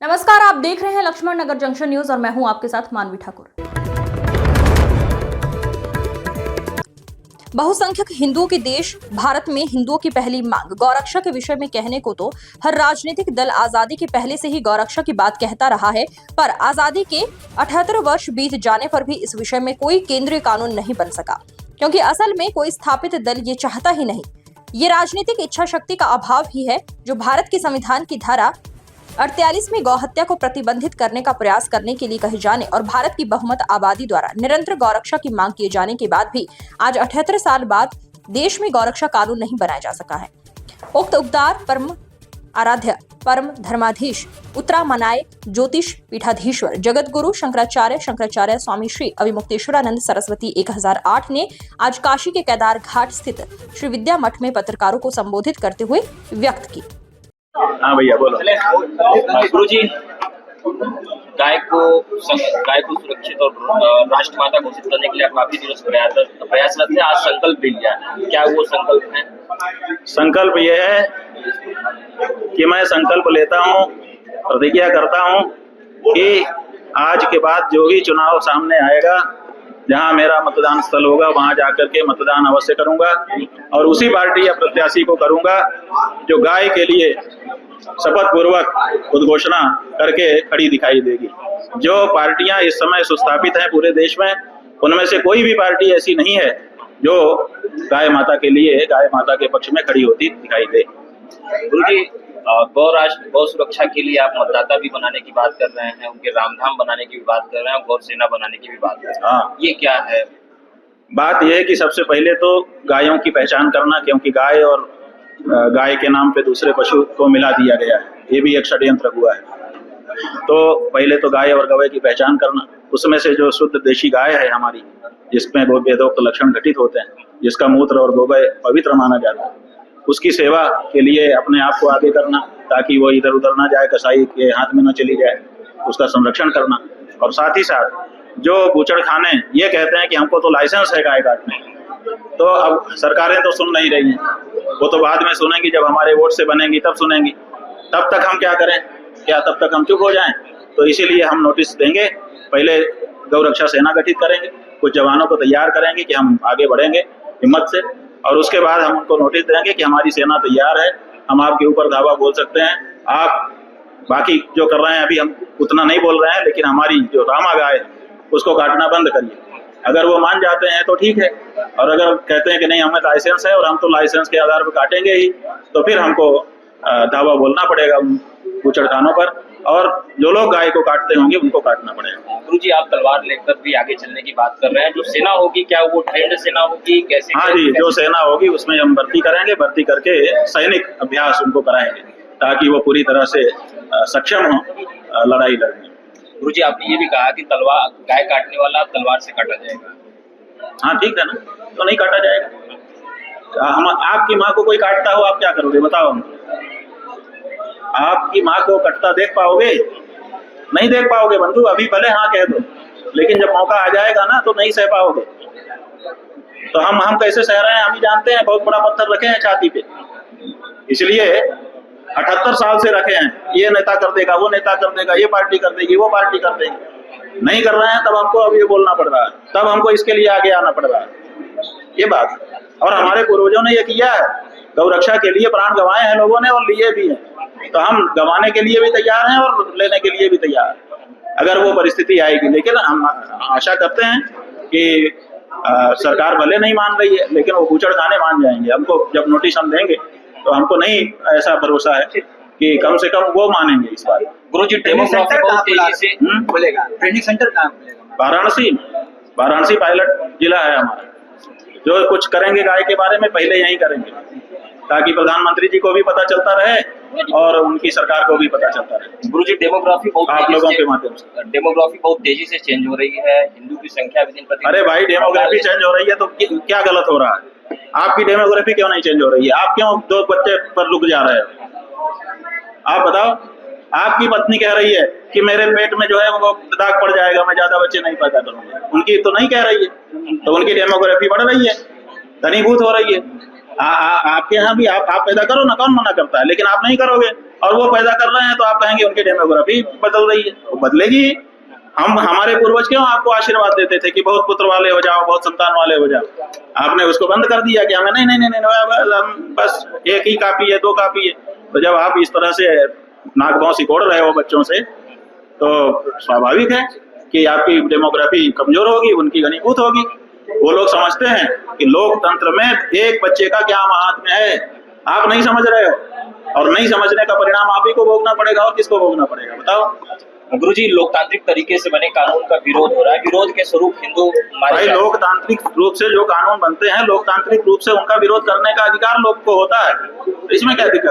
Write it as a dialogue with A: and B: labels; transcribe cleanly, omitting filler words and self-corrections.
A: नमस्कार, आप देख रहे हैं लक्ष्मण नगर जंक्शन न्यूज और मैं हूं आपके साथ मानवी ठाकुर। बहुसंख्यक हिंदुओं के देश भारत में हिंदुओं की पहली मांग गौरक्षा के विषय में कहने को तो हर राजनीतिक दल आजादी के पहले से ही गौरक्षा की बात कहता रहा है, पर आजादी के 78 वर्ष बीत जाने पर भी इस विषय में कोई केंद्रीय कानून नहीं बन सका, क्योंकि असल में कोई स्थापित दल ये चाहता ही नहीं। ये राजनीतिक इच्छा शक्ति का अभाव ही है जो भारत के संविधान की धारा 48 में गौ हत्या को प्रतिबंधित करने का प्रयास करने के लिए कहे जाने और भारत की बहुमत आबादी द्वारा निरंतर गौरक्षा की मांग किए जाने के बाद भी आज 78 साल बाद देश में गौरक्षा कानून नहीं बनाया जा सका है। उक्त उद्गार परम आराध्य परम धर्माधीश उत्तरामनाय ज्योतिष पीठाधीश्वर जगत गुरु शंकराचार्य स्वामी श्री अभिमुक्तेश्वरानंद सरस्वती 1008 ने आज काशी के केदार घाट स्थित श्री विद्या मठ में पत्रकारों को संबोधित करते हुए व्यक्त की।
B: हाँ भैया बोलो।
C: गुरु जी, गाय को सुरक्षित और राष्ट्रमाता घोषित करने के लिए काफी दिनों से प्रयासरत है। आज संकल्प ले लिया, क्या वो संकल्प है?
B: संकल्प ये है कि मैं संकल्प लेता हूँ, प्रतिज्ञा करता हूँ कि आज के बाद जो भी चुनाव सामने आएगा, जहाँ मेरा मतदान स्थल होगा वहां जाकर के मतदान अवश्य करूंगा और उसी पार्टी या प्रत्याशी को करूंगा जो गाय के लिए शपथ पूर्वक उद्घोषणा करके खड़ी दिखाई देगी। जो पार्टियां इस समय सुस्थापित हैं पूरे देश में, उनमें से कोई भी पार्टी ऐसी नहीं है जो गाय माता के लिए, गाय माता के पक्ष में खड़ी होती दिखाई दे।
C: गुरु जी, गौ सुरक्षा के लिए आप मतदाता भी बनाने की बात कर रहे हैं, उनके रामधाम बनाने की भी बात कर रहे हैं, गौ सेना बनाने की भी बात कर रहे हैं।
B: हाँ,
C: ये क्या है?
B: बात यह है कि सबसे पहले तो गायों की पहचान करना, क्योंकि गाय और गाय के नाम पे दूसरे पशु को मिला दिया गया है, ये भी एक षड्यंत्र हुआ है। तो पहले तो गाय और गवै की पहचान करना, उसमें से जो शुद्ध देशी गाय है हमारी, जिसमें वेदोक्त लक्षण घटित होते हैं, जिसका मूत्र और गोबर पवित्र माना जाता है, उसकी सेवा के लिए अपने आप को आगे करना ताकि वो इधर उधर ना जाए, कसाई के हाथ में ना चली जाए, उसका संरक्षण करना। और साथ ही साथ जो बूचड़खाने ये कहते हैं कि हमको तो लाइसेंस है गाय काटने, तो अब सरकारें तो सुन नहीं रही हैं, वो तो बाद में सुनेंगी, जब हमारे वोट से बनेंगी तब सुनेंगी। तब तक हम क्या करें? क्या तब तक हम चुप हो जाएं? तो इसीलिए हम नोटिस देंगे, पहले गौ रक्षा सेना गठित करेंगे, कुछ जवानों को तैयार करेंगे कि हम आगे बढ़ेंगे हिम्मत से, और उसके बाद हम उनको नोटिस देंगे कि हमारी सेना तैयार है, हम आपके ऊपर धावा बोल सकते हैं। आप बाकी जो कर रहे हैं अभी हम उतना नहीं बोल रहे हैं, लेकिन हमारी जो रामा गाय है उसको काटना बंद करिए। अगर वो मान जाते हैं तो ठीक है, और अगर कहते हैं कि नहीं हमें लाइसेंस है और हम तो लाइसेंस के आधार पर काटेंगे ही, तो फिर हमको धावा बोलना पड़ेगा बूचड़खानों पर, और जो लोग गाय को काटते होंगे उनको काटना पड़ेगा।
C: गुरु जी, आप तलवार लेकर भी आगे चलने की बात कर रहे हैं। जो सेना होगी, क्या वो ट्रेंड सेना होगी? कैसे?
B: हाँ जी, जो सेना होगी उसमें हम भर्ती करेंगे, भर्ती करके सैनिक अभ्यास उनको कराएंगे ताकि वो पूरी तरह से सक्षम हो लड़ाई लड़ने।
C: गुरु जी, आपने ये भी कहा कि तलवार गाय काटने वाला तलवार से काटा जाएगा।
B: हाँ ठीक है ना, तो नहीं काटा जाएगा। हम आपकी माँ को कोई काटता हो, आप क्या करोगे बताओ? हम आपकी माँ को कटता देख पाओगे? नहीं देख पाओगे बंधु। अभी भले हाँ कह दो, लेकिन जब मौका आ जाएगा ना तो नहीं सह पाओगे। तो हम कैसे सह रहे हैं हम ही जानते हैं। बहुत बड़ा पत्थर रखे हैं छाती पे, इसलिए 78 साल से रखे हैं। ये नेता कर देगा, वो नेता कर देगा, ये पार्टी कर देगी, वो पार्टी कर देगी। नहीं कर रहे हैं तब हमको अब ये बोलना पड़ रहा है, तब हमको इसके लिए आगे आना पड़ रहा है। ये बात, और हमारे पूर्वजों ने ये किया है, गौ रक्षा के लिए प्राण गंवाए हैं लोगों ने और लिए भी हैं, तो हम गंवाने के लिए भी तैयार हैं और लेने के लिए भी तैयार हैं अगर वो परिस्थिति आएगी। लेकिन हम आशा करते हैं कि सरकार भले नहीं मान रही है, लेकिन वो बूचड़खाने मान जाएंगे। हमको जब नोटिस हम देंगे तो हमको नहीं ऐसा भरोसा है कि कम से कम वो मानेंगे इस बार।
C: गुरु जी, डेमोग्राफी बहुत तेजी से
B: खुलेगा। ट्रेनिंग सेंटर कहाँ खुलेगा? वाराणसी पायलट जिला है हमारा। जो कुछ करेंगे गाय के बारे में पहले यही करेंगे, ताकि प्रधानमंत्री जी को भी पता चलता रहे और उनकी सरकार को भी पता चलता रहे।
C: गुरु जी, डेमोग्राफी बहुत
B: आप लोगों के माध्यम से
C: डेमोग्राफी बहुत तेजी से चेंज हो रही है। हिंदू की संख्या भी दिन प्रतिदिन।
B: अरे भाई, डेमोग्राफी चेंज हो रही है तो क्या गलत हो रहा है? आपकी डेमोग्राफी क्यों नहीं चेंज हो रही है? आप क्यों 2 बच्चे पर रुक जा रहे हो? आप बताओ। आपकी पत्नी कह रही है कि मेरे पेट में जो है वो दाग पड़ जाएगा, मैं ज्यादा बच्चे नहीं पैदा करूंगा। उनकी तो नहीं कह रही है, तो उनकी डेमोग्राफी बढ़ रही है, घनीभूत हो रही है। आपके यहाँ भी आप पैदा करो ना, कौन मना करता है, लेकिन आप नहीं करोगे और वो पैदा कर रहे हैं तो आप कहेंगे उनकी डेमोग्राफी बदल रही है, वो बदलेगी। हम हमारे पूर्वज क्यों आपको आशीर्वाद देते थे कि बहुत पुत्र वाले हो जाओ, बहुत संतान वाले हो जाओ, आपने उसको बंद कर दिया कि हमें नहीं नहीं नहीं, नहीं हम बस एक ही कापी है, 2 कापी है। तो जब आप इस तरह से नाक भौं सिकोड़ रहे हो बच्चों से, तो स्वाभाविक है कि आपकी डेमोग्राफी कमजोर होगी, उनकी घनीभूत होगी। वो लोग समझते हैं कि लोकतंत्र में एक बच्चे का क्या महात्म्य है, आप नहीं समझ रहे हो, और नहीं समझने का परिणाम आप ही को भोगना पड़ेगा, और किसको भोगना पड़ेगा बताओ।
C: गुरुजी, लोकतांत्रिक तरीके से बने कानून का विरोध हो रहा है, विरोध के स्वरूप हिंदू मारे
B: भाई
C: जा रहे हैं।
B: लोकतांत्रिक रूप से जो कानून बनते हैं, लोकतांत्रिक रूप से उनका विरोध करने का अधिकार लोग को होता है, इसमें क्या दिक्कत।